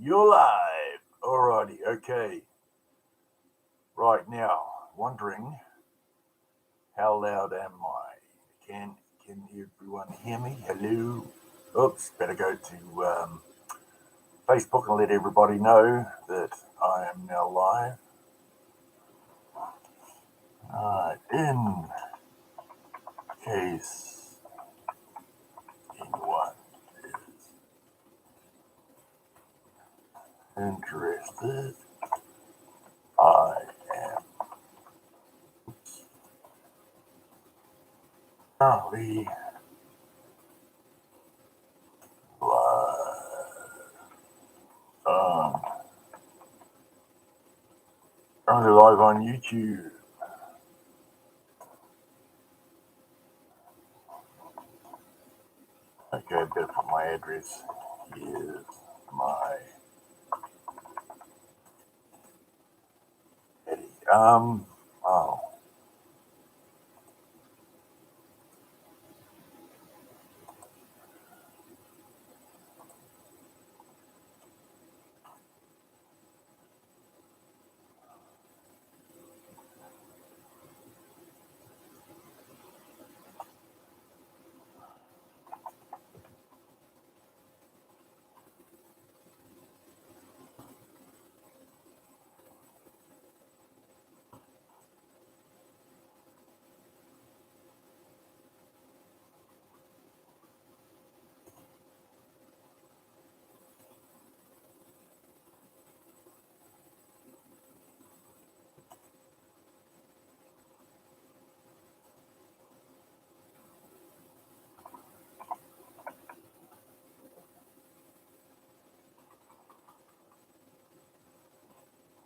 You're live. Alrighty, okay. Right now, wondering how loud am I? Can everyone hear me? Hello? Oops, better go to Facebook and let everybody know that I am now live. In case anyone is interested, I am currently live. Um, Currently live on YouTube. Okay, I better put my address. Here's my Eddie. Oh,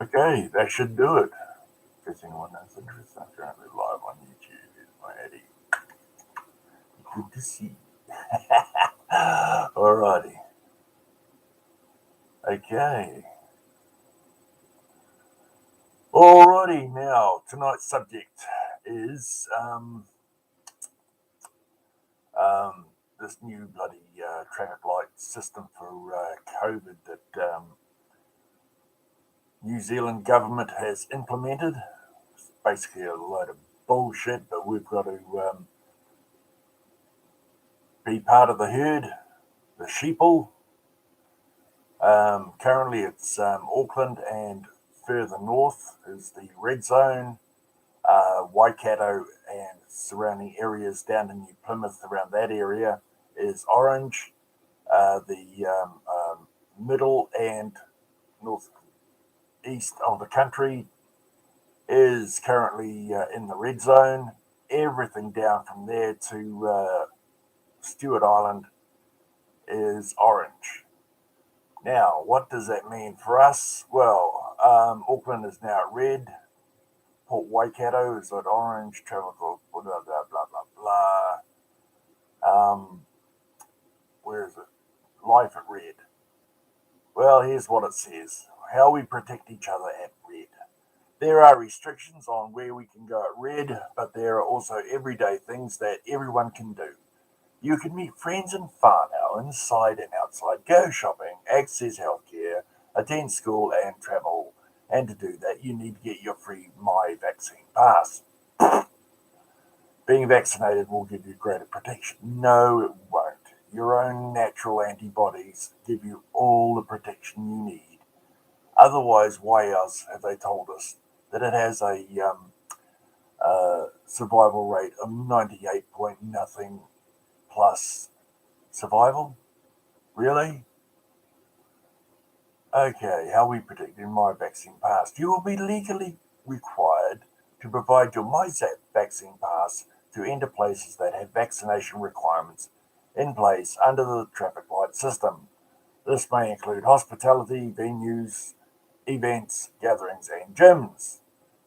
okay, that should do it. In case anyone is interested, I'm currently live on YouTube. Here's my Eddie. Good to see you. Alrighty. Okay. Alrighty, now, tonight's subject is this new bloody traffic light system for COVID that New Zealand government has implemented. It's basically a load of bullshit, but we've got to be part of the herd, the sheeple. Currently, it's Auckland and further north is the red zone. Waikato and surrounding areas down in New Plymouth around that area is orange. The middle and northeast of the country is currently in the red zone. Everything down from there to Stewart Island is orange. Now, what does that mean for us? Well, Auckland is now red. Port Waikato is at orange. Travel blah blah blah blah blah. Where is it? Life at red. Well, here's what it says: how we protect each other at red. There are restrictions on where we can go at red, but there are also everyday things that everyone can do. You can meet friends in whānau, inside and outside, go shopping, access healthcare, attend school, and travel. And to do that, you need to get your free My Vaccine Pass. Being vaccinated will give you greater protection. No, it won't. Your own natural antibodies give you all the protection you need. Otherwise, why else have they told us that it has a survival rate of 98 point nothing plus survival? Really? Okay, how we predict in My Vaccine Pass. You will be legally required to provide your My Vaccine Pass to enter places that have vaccination requirements in place under the traffic light system. This may include hospitality, venues, events, gatherings, and gyms.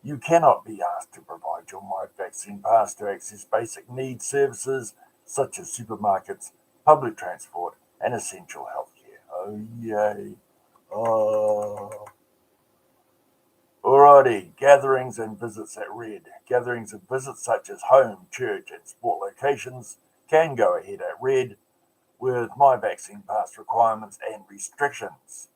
You cannot be asked to provide your My Vaccine Pass to access basic needs services such as supermarkets, public transport, and essential healthcare. Oh, yay. Uh, Alrighty, gatherings and visits at red. Gatherings and visits such as home, church, and sport locations can go ahead at red with My Vaccine Pass requirements and restrictions.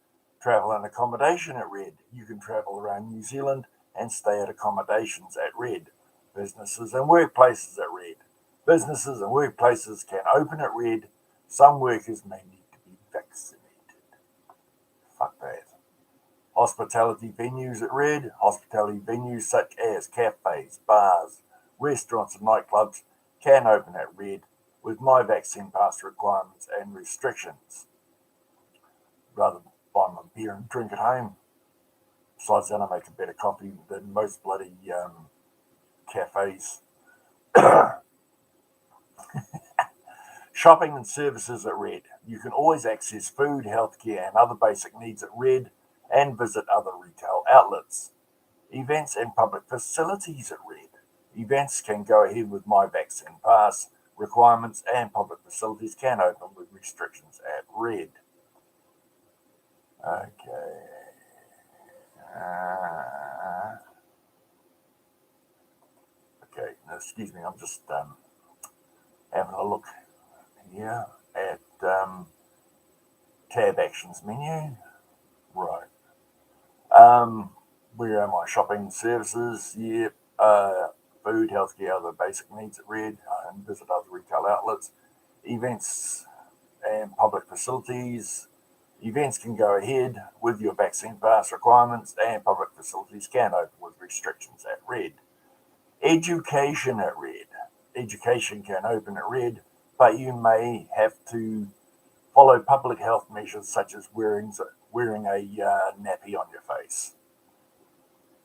Travel and accommodation at red. You can travel around New Zealand and stay at accommodations at red. Businesses and workplaces at red. Businesses and workplaces can open at red. Some workers may need to be vaccinated. Fuck that. Hospitality venues at red. Hospitality venues such as cafes, bars, restaurants, and nightclubs can open at red with my vaccine pass requirements and restrictions. Rather than buy my beer and drink at home. Besides that, I make a better coffee than most bloody cafes. Shopping and services at red. You can always access food, healthcare, and other basic needs at red and visit other retail outlets. Events and public facilities at red. Events can go ahead with my vaccine pass requirements, and public facilities can open with restrictions at red. Okay. Okay, now, excuse me, I'm just having a look here at tab actions menu. Right. Where are my shopping services? Yep. Food, healthcare, other basic needs at red, and visit other retail outlets. Events and public facilities. Events can go ahead with your vaccine pass requirements, and public facilities can open with restrictions at red. Education at red. Education can open at red, but you may have to follow public health measures such as wearing a nappy on your face.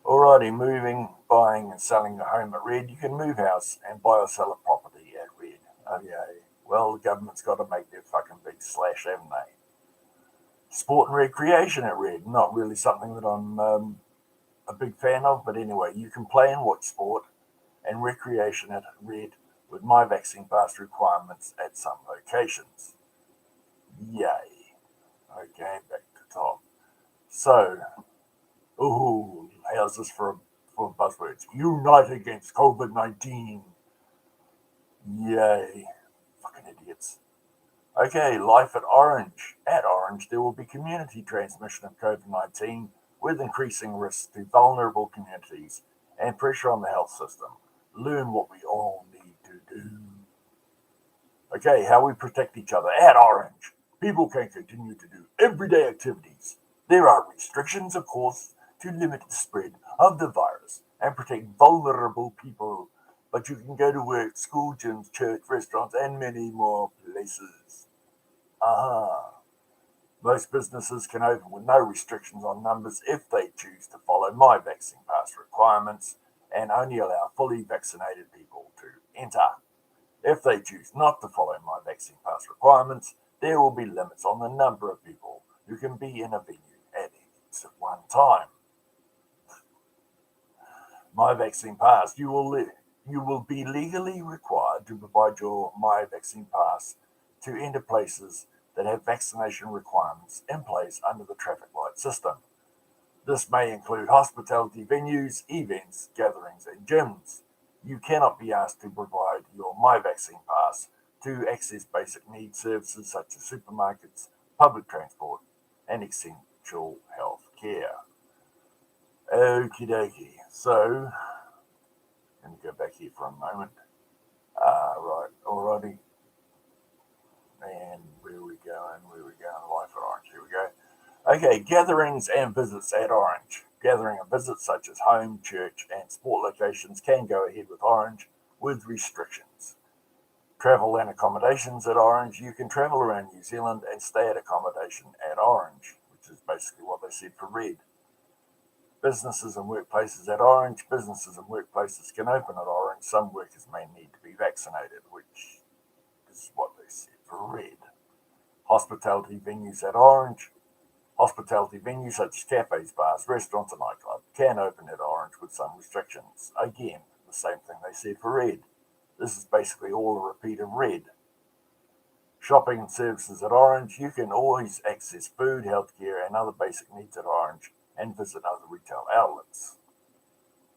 Alrighty, moving, buying and selling a home at red. You can move house and buy or sell a property at red. Okay, well, the government's got to make their fucking big slash, haven't they? Sport and recreation at red. Not really something that I'm a big fan of, but anyway, you can play and watch sport and recreation at red with my vaccine pass requirements at some locations. Yay. Okay, back to top. So, ooh, how's this for buzzwords? Unite against COVID-19. Yay. Fucking idiots. Okay, life at Orange. At Orange, there will be community transmission of COVID-19 with increasing risks to vulnerable communities and pressure on the health system. Learn what we all need to do. Okay, how we protect each other. At Orange, people can continue to do everyday activities. There are restrictions, of course, to limit the spread of the virus and protect vulnerable people, but you can go to work, school, gyms, church, restaurants, and many more places. Most businesses can open with no restrictions on numbers if they choose to follow my vaccine pass requirements and only allow fully vaccinated people to enter. If they choose not to follow my vaccine pass requirements, there will be limits on the number of people who can be in a venue at one time. My vaccine pass, you will be legally required to provide your my vaccine pass to enter places that have vaccination requirements in place under the traffic light system. This may include hospitality venues, events, gatherings, and gyms. You cannot be asked to provide your my vaccine pass to access basic needs services such as supermarkets, public transport, and essential health care. Okie dokie. So, let me go back here for a moment. Right, alrighty. And where we going? Life at Orange. Here we go. Okay, gatherings and visits at Orange. Gathering and visits such as home, church, and sport locations can go ahead with Orange with restrictions. Travel and accommodations at Orange. You can travel around New Zealand and stay at accommodation at Orange, which is basically what they said for red. Businesses and workplaces at Orange. Businesses and workplaces can open at Orange. Some workers may need to be vaccinated, which is what they said for red. Hospitality venues at Orange. Hospitality venues such as cafes, bars, restaurants, and nightclubs can open at Orange with some restrictions. Again, the same thing they said for red. This is basically all a repeat of red. Shopping and services at Orange. You can always access food, healthcare, and other basic needs at Orange and visit other retail outlets.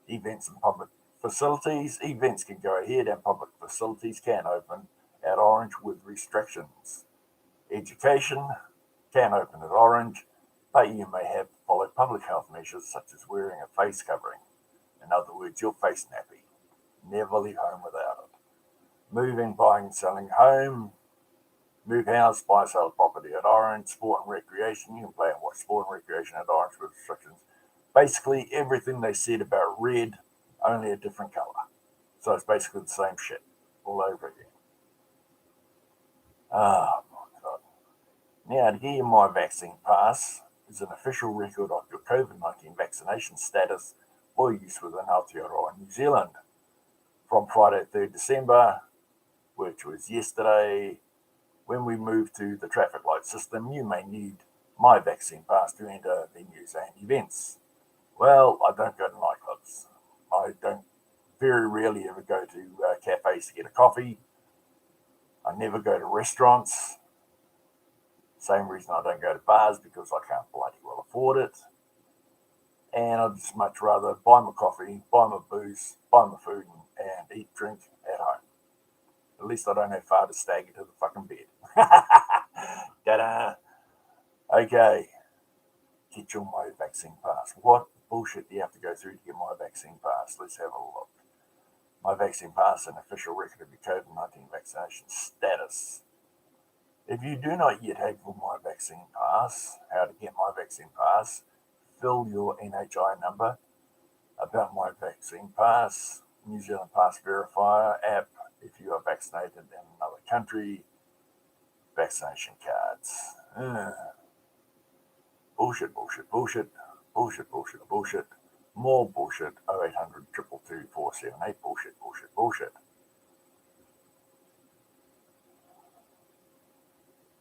Events and public facilities. Events can go ahead and public facilities can open at Orange with restrictions. Education can open at Orange, but you may have followed public health measures such as wearing a face covering. In other words, your face nappy. Never leave home without it. Moving, buying, and selling home. Move house, buy, sell property at Orange. Sport and recreation. You can play and watch sport and recreation at Orange with restrictions. Basically, everything they said about red, only a different colour. So it's basically the same shit all over again. Oh my god. Now, to get your My Vaccine Pass is an official record of your COVID 19 vaccination status for use within Aotearoa, New Zealand. From Friday, 3rd December, which was yesterday, when we moved to the traffic light system, you may need My Vaccine Pass to enter venues and events. Well, I don't go to nightclubs. I don't very rarely ever go to cafes to get a coffee. I never go to restaurants. Same reason I don't go to bars, because I can't bloody well afford it. And I'd just much rather buy my coffee, buy my booze, buy my food, and eat, drink at home. At least I don't have far to stagger to the fucking bed. Ta-da! Okay, get your My Vaccine Pass. What bullshit do you have to go through to get My Vaccine Pass? Let's have a look. My Vaccine Pass, an official record of your COVID 19 vaccination status. If you do not yet have your My Vaccine Pass, how to get My Vaccine Pass, fill your NHI number, about My Vaccine Pass, New Zealand Pass Verifier app, if you are vaccinated in another country, vaccination cards. Bullshit, bullshit, bullshit, bullshit, bullshit, bullshit. More bullshit. 0800 222 478. Bullshit, bullshit, bullshit.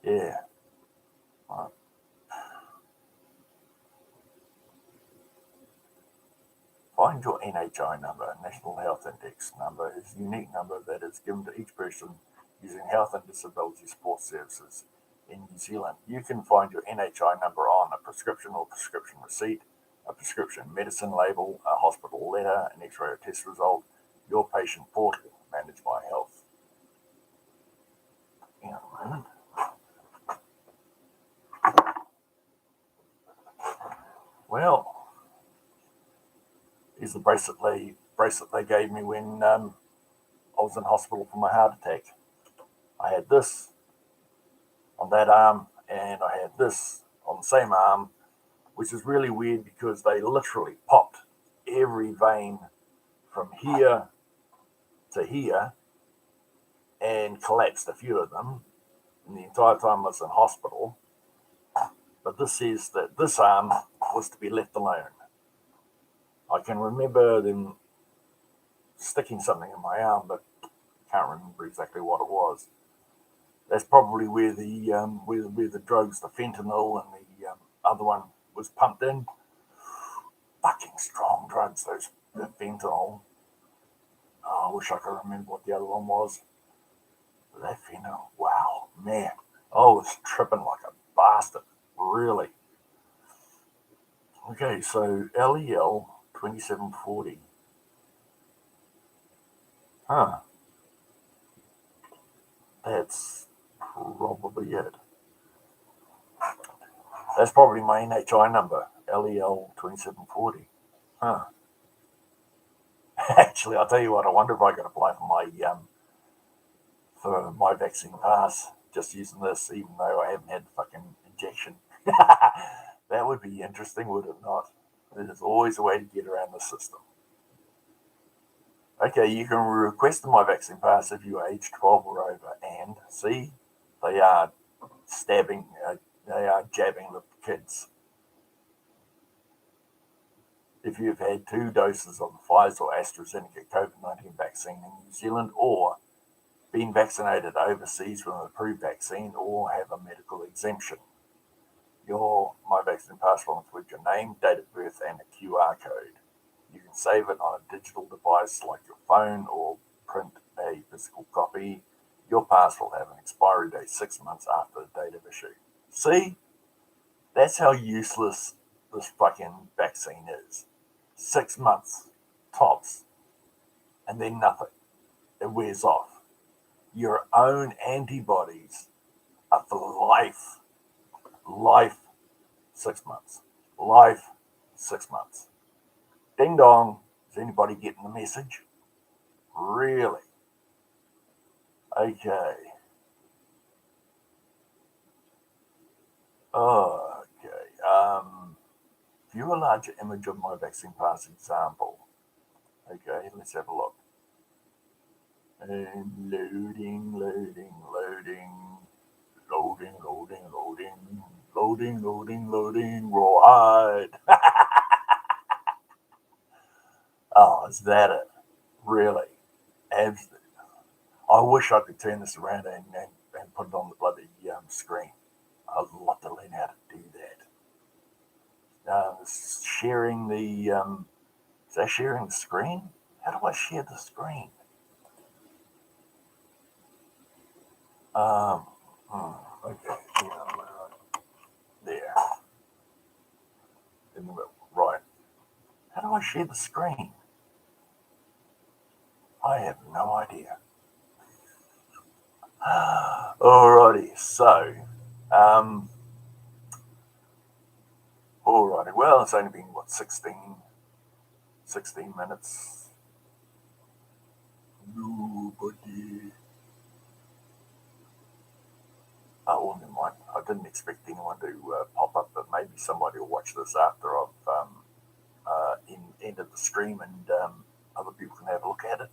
Yeah. Right. Find your NHI number, National Health Index number, is a unique number that is given to each person using health and disability support services in New Zealand. You can find your NHI number on a prescription or prescription receipt, a prescription medicine label, a hospital letter, an X-ray or test result, your patient portal managed by Health. Hang on a moment. Well, here's the bracelet they gave me when I was in hospital for my heart attack. I had this on that arm, and I had this on the same arm, which is really weird because they literally popped every vein from here to here and collapsed a few of them. And the entire time I was in hospital. But this says that this arm was to be left alone. I can remember them sticking something in my arm, but can't remember exactly what it was. That's probably where the drugs, the fentanyl and the other one, was pumped in. Fucking strong drugs, the fentanyl. Oh, I wish I could remember what the other one was. But that fentanyl, wow, man. I was tripping like a bastard, really. Okay, so LEL 2740. Huh, that's probably it. That's probably my NHI number, LEL 2740. Huh. Actually, I'll tell you what, I wonder if I could apply for my vaccine pass just using this, even though I haven't had the fucking injection. That would be interesting, would it not? There's always a way to get around the system. Okay, you can request my vaccine pass if you are age 12 or over, and see, they are they are jabbing the kids. If you've had 2 doses of the Pfizer or AstraZeneca COVID 19 vaccine in New Zealand, or been vaccinated overseas with an approved vaccine, or have a medical exemption, your My Vaccine Pass will include your name, date of birth, and a QR code. You can save it on a digital device like your phone or print a physical copy. Your pass will have an expiry date 6 months after the date of issue. See? That's how useless this fucking vaccine is. 6 months, tops, and then nothing. It wears off. Your own antibodies are for life 6 months. Life, 6 months. Ding dong. Is anybody getting the message? Really? Okay. Okay. View a larger image of my vaccine pass example. Okay, let's have a look. And loading, loading, loading, loading, loading, loading, loading, loading, loading, right. Oh, is that it? Really? Absolutely. I wish I could turn this around and put it on the bloody screen. I'd love to learn how to do that. Sharing the is that sharing the screen? How do I share the screen? Um, okay, yeah, there, in the middle, right. How do I share the screen? I have no idea. Alrighty, so, um, alrighty, well, it's only been, what, 16 minutes? Nobody. Oh, never mind. I didn't expect anyone to pop up, but maybe somebody will watch this after I've ended the stream and other people can have a look at it.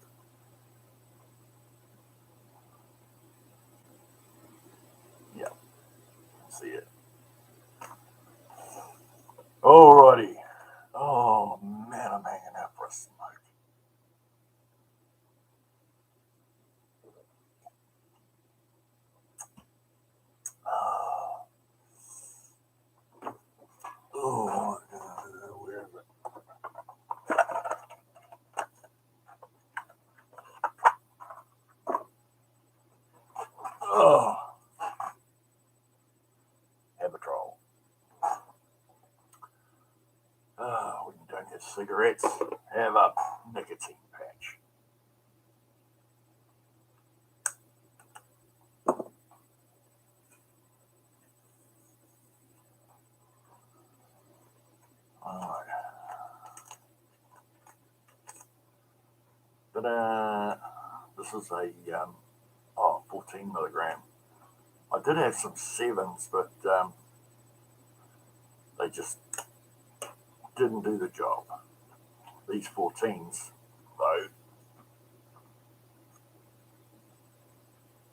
Yeah, see it. Alrighty. Oh man, I'm hanging out for a smoke. Oh, where is it? Oh, Habitrol. When you don't have cigarettes, have a nicotine patch. Alright. But this is a 14 milligram. I did have some sevens, but they just didn't do the job. These 14s, though,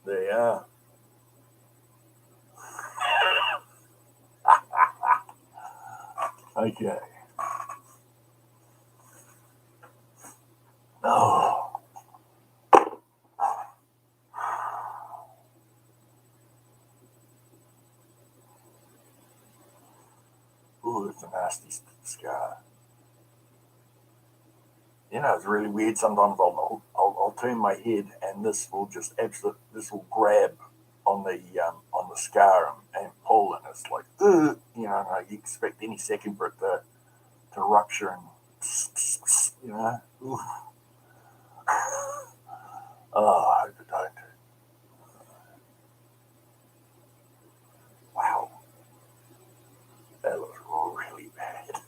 they are. Okay. Oh. Ooh, it's a nasty scar. It's really weird. Sometimes I'll turn my head and this will just this will grab on the scar and pull, and it's like, you expect any second for it to rupture and, oof. Oh, I hope it don't. Wow, that looks really bad.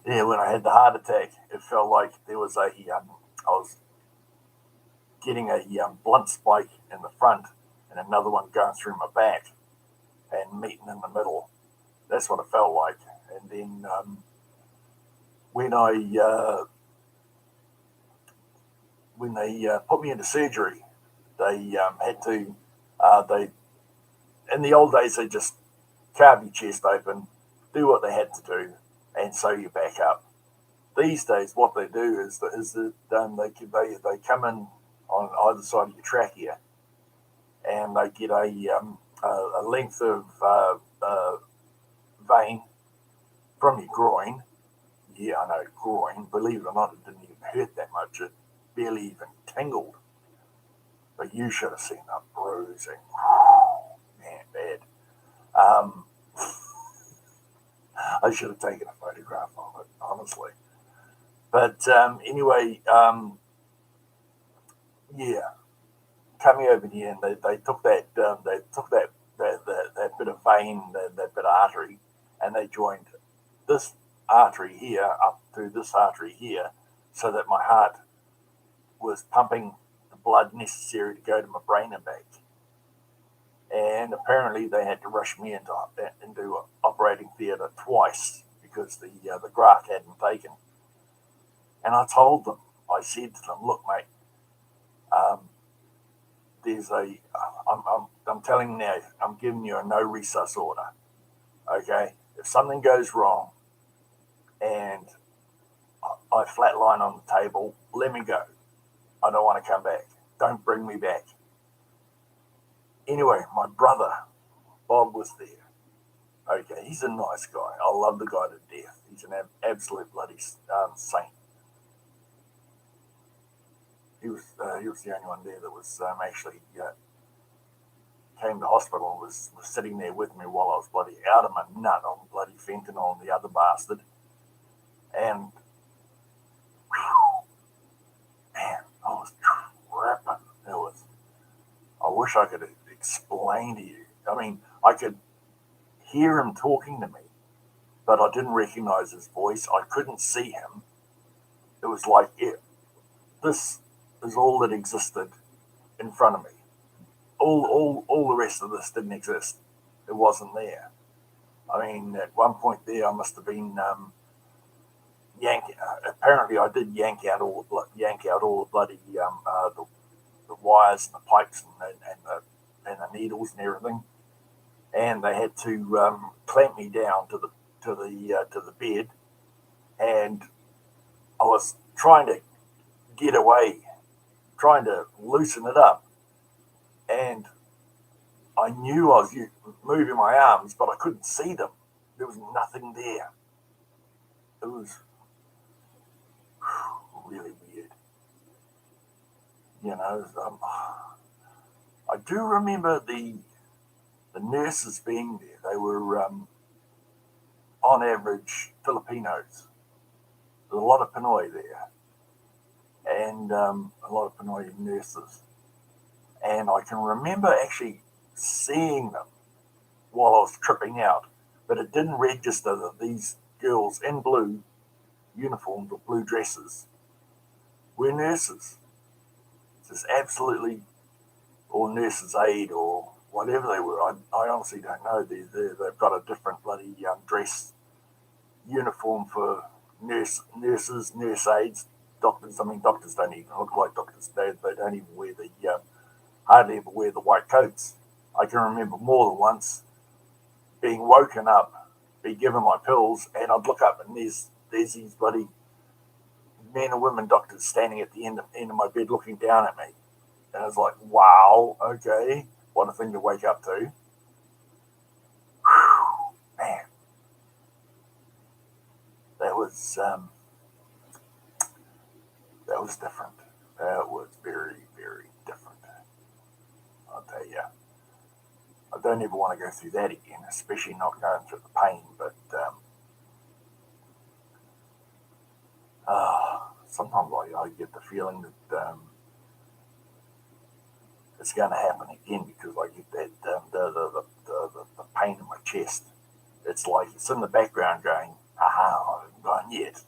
Yeah, when I had the heart attack, it felt like there was I was getting a blunt spike in the front and another one going through my back and meeting in the middle. That's what it felt like. And then when I when they put me into surgery, they had to they in the old days they just carve your chest open, do what they had to do, and sew you back up. These days, what they do is that they come in on either side of your trachea, and they get a length of vein from your groin. Yeah, I know, groin. Believe it or not, it didn't even hurt that much. It barely even tingled. But you should have seen the bruising. Man, bad. Um, I should have taken a photograph of it, honestly. But anyway, yeah, coming over here, and they took that vein, that bit of artery, and they joined this artery here up to this artery here, so that my heart was pumping the blood necessary to go to my brain and back. And apparently they had to rush me into operating theatre twice because the graft hadn't taken. And I told them, I said to them, look, mate, um, I'm telling you now, I'm giving you a no resus order. Okay, if something goes wrong and I flatline on the table, let me go. I don't want to come back. Don't bring me back. Anyway, my brother, Bob, was there. Okay, he's a nice guy. I love the guy to death. He's an absolute bloody saint. He was the only one there that was actually came to hospital and was sitting there with me while I was bloody out of my nut on bloody fentanyl and the other bastard. And man, I was tripping. I wish I could explain to you. I mean, I could hear him talking to me, but I didn't recognize his voice. I couldn't see him. It was like this is all that existed in front of me. All the rest of this didn't exist. It wasn't there. I mean, at one point there, I must have been yanking. Apparently, I did yank out all the bloody the wires and the pipes and the needles and everything. And they had to clamp me down to the bed, and I was trying to get away, trying to loosen it up, and I knew I was moving my arms, but I couldn't see them. There was nothing there. It was really weird. I do remember the nurses being there. They were, on average, Filipinos. There's a lot of Pinoy there, and a lot of Pinoy nurses. And I can remember actually seeing them while I was tripping out, but it didn't register that these girls in blue uniforms or blue dresses were nurses. Just absolutely, or nurses' aid or whatever they were. I honestly don't know. They've got a different bloody dress uniform for nurses, nurse aides, doctors. I mean, doctors don't even look like doctors. They don't even wear hardly ever wear the white coats. I can remember more than once being woken up, be given my pills, and I'd look up and there's these bloody men and women doctors standing at the end of my bed looking down at me. And I was like, wow, okay, what a thing to wake up to. Whew, man, that was different. That was very, very different. I'll tell you. I don't ever want to go through that again, especially not going through the pain. But sometimes I get the feeling that it's going to happen again because I get that the pain in my chest. It's like it's in the background going, aha, I haven't gone yet.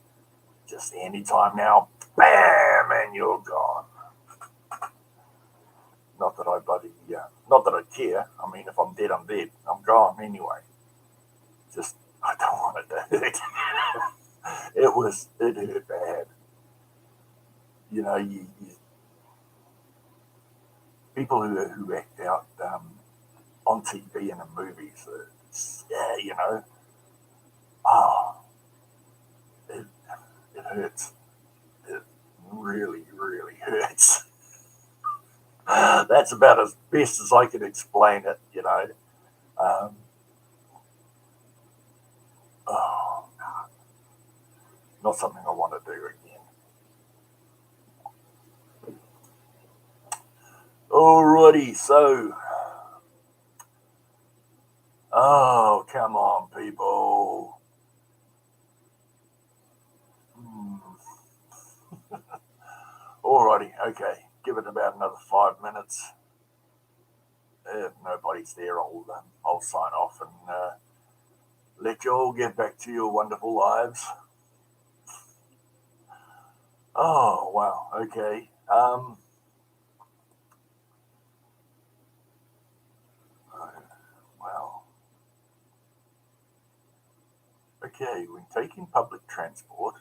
Just any time now, bam, and you're gone. Not that not that I care. I mean, if I'm dead, I'm dead. I'm gone anyway. Just, I don't want it to hurt. It hurt bad. You people who act out on TV and in movies, oh, it hurts. It really, really hurts. That's about as best as I can explain it. Um, oh, not something I want to do again. Alrighty, so, oh, come on, people. Alrighty, okay, give it about another 5 minutes. If nobody's there, I'll sign off and let you all get back to your wonderful lives. Oh wow, okay. Well, okay. When taking public transport,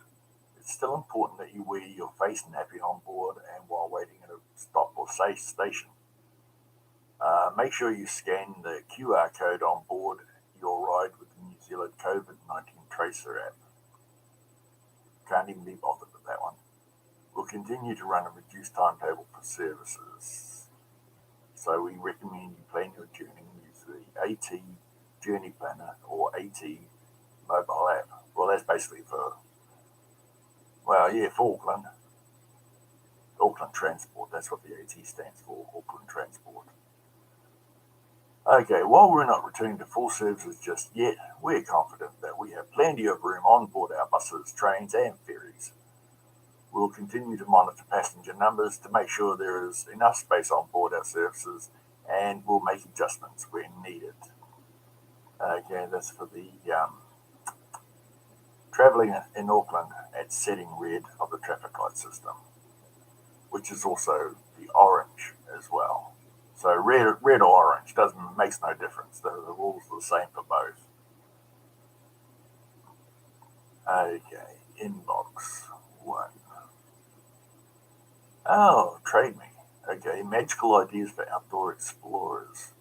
it's still important that you wear your face nappy on board and while waiting at a stop or safe station. Make sure you scan the QR code on board your ride with the New Zealand COVID-19 Tracer app. Can't even be bothered with that one. We'll continue to run a reduced timetable for services. So we recommend you plan your journey use the AT Journey Planner or AT mobile app. Well, that's basically for, well, yeah, for Auckland. Auckland Transport, that's what the AT stands for, Auckland Transport. Okay, while we're not returning to full services just yet, we're confident that we have plenty of room on board our buses, trains, and ferries. We'll continue to monitor passenger numbers to make sure there is enough space on board our services, and we'll make adjustments when needed. Okay, that's for the travelling in Auckland at setting red of the traffic light system, which is also the orange as well. So red or orange doesn't makes no difference. The rules are the same for both. Okay, inbox one. Oh, trade me. Okay, magical ideas for outdoor explorers.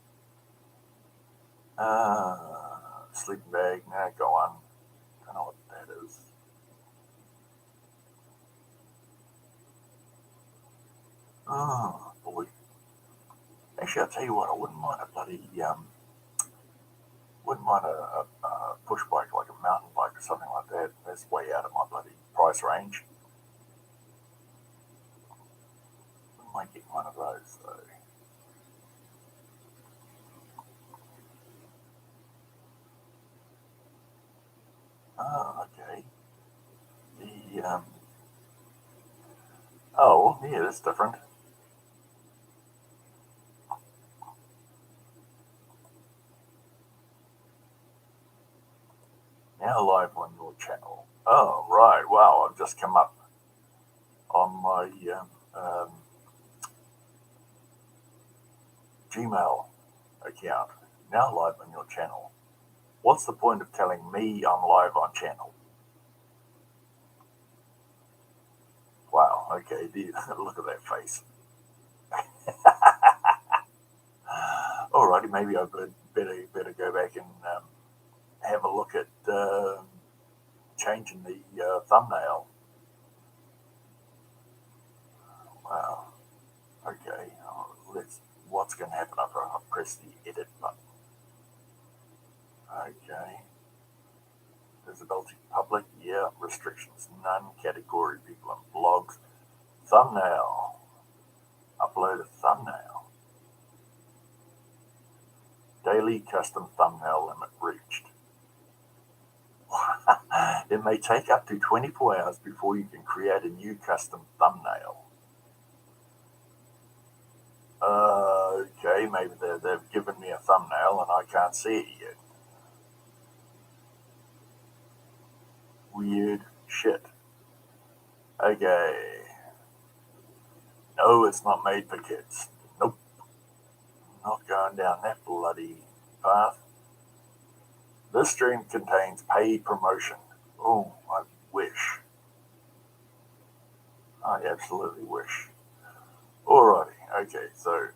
Sleeping bag. Nah, go on. I don't know what that is. Oh boy. Actually, I'll tell you what. I wouldn't mind a bloody wouldn't mind a push bike like a mountain bike or something like that. That's way out of my bloody price range. I might get one of those though. Oh, okay. The oh yeah, that's different. Now live on your channel. Oh right, wow! I've just come up on my Gmail account. Now live on your channel. What's the point of telling me I'm live on channel? Wow. Okay. Look at that face. Alrighty. Maybe I better go back and have a look at changing the thumbnail. Wow. Okay. Let's. What's going to happen after I press the edit button? Okay. Visibility public. Yeah. Restrictions none. Category people and blogs. Thumbnail. Upload a thumbnail. Daily custom thumbnail limit reached. It may take up to 24 hours before you can create a new custom thumbnail. Okay, maybe they've given me a thumbnail and I can't see it yet. Weird shit. Okay. No, it's not made for kids. Nope. Not going down that bloody path. This stream contains paid promotion. Oh, I wish. I absolutely wish. Alrighty, okay, so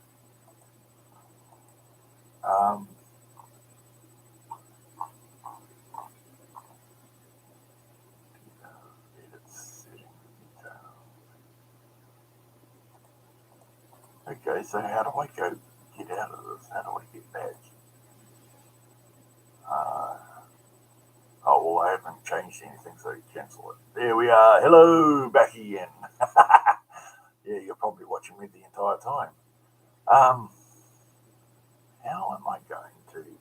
um, okay, so how do I go get out of this? How do I get back? Uh, oh, well, I haven't changed anything, so cancel it. There we are. Hello, back again. Yeah, you're probably watching me the entire time. Um, how am I going to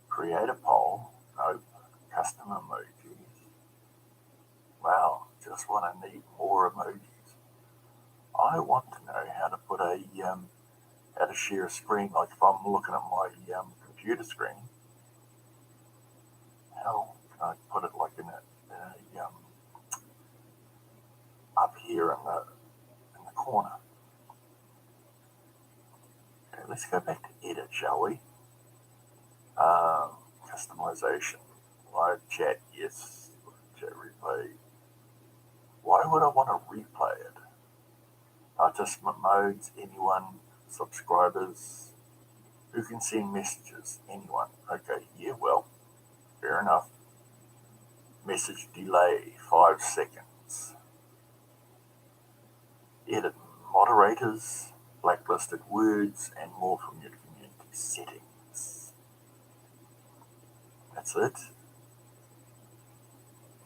create a poll? Nope. Custom emojis. Wow, just when I need more emojis. I want to know how to put a how to share a screen. Like if I'm looking at my computer screen, how can I put it like in up here in the corner? Okay, let's go back to edit, shall we? Customization, live chat, yes. Chat replay. Why would I want to replay it? Participant modes, anyone, subscribers, who can send messages, anyone. Okay, yeah, well, fair enough. Message delay, 5 seconds. Edit moderators, blacklisted words, and more from your community settings. That's it.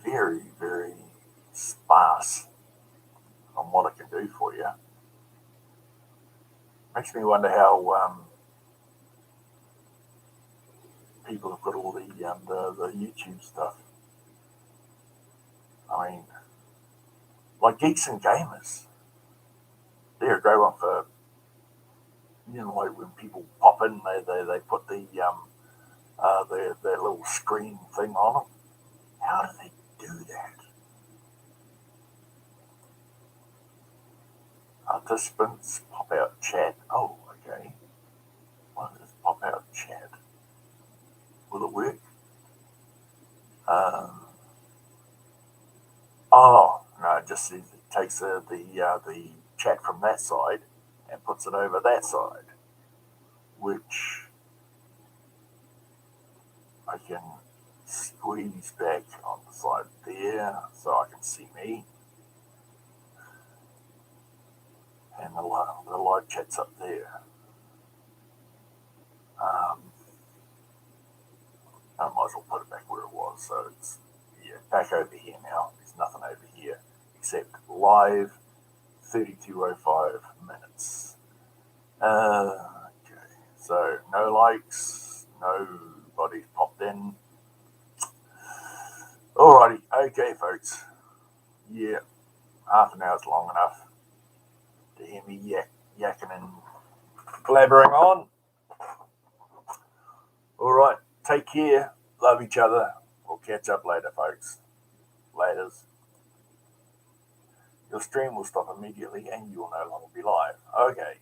Very, very sparse on what it can do for you. Makes me wonder how people have got all the YouTube stuff. I mean, like Geeks and Gamers, they're a great one for, like when people pop in, they put their little screen thing on them. How do they do that? Participants, pop out chat. Oh, okay. What is pop out chat? Will it work? Oh no, it just it takes the chat from that side and puts it over that side, which I can squeeze back on the side there so I can see me. And the live chat's up there. I might as well put it back where it was. So it's back over here now. There's nothing over here except live 32:05 minutes. Okay, so no likes, nobody popped in. Alrighty, okay, folks. Yeah, half an hour's long enough to hear me yakking and blabbering on. Alright, take care, love each other. We'll catch up later, folks. Laters. Your stream will stop immediately and you will no longer be live. Okay.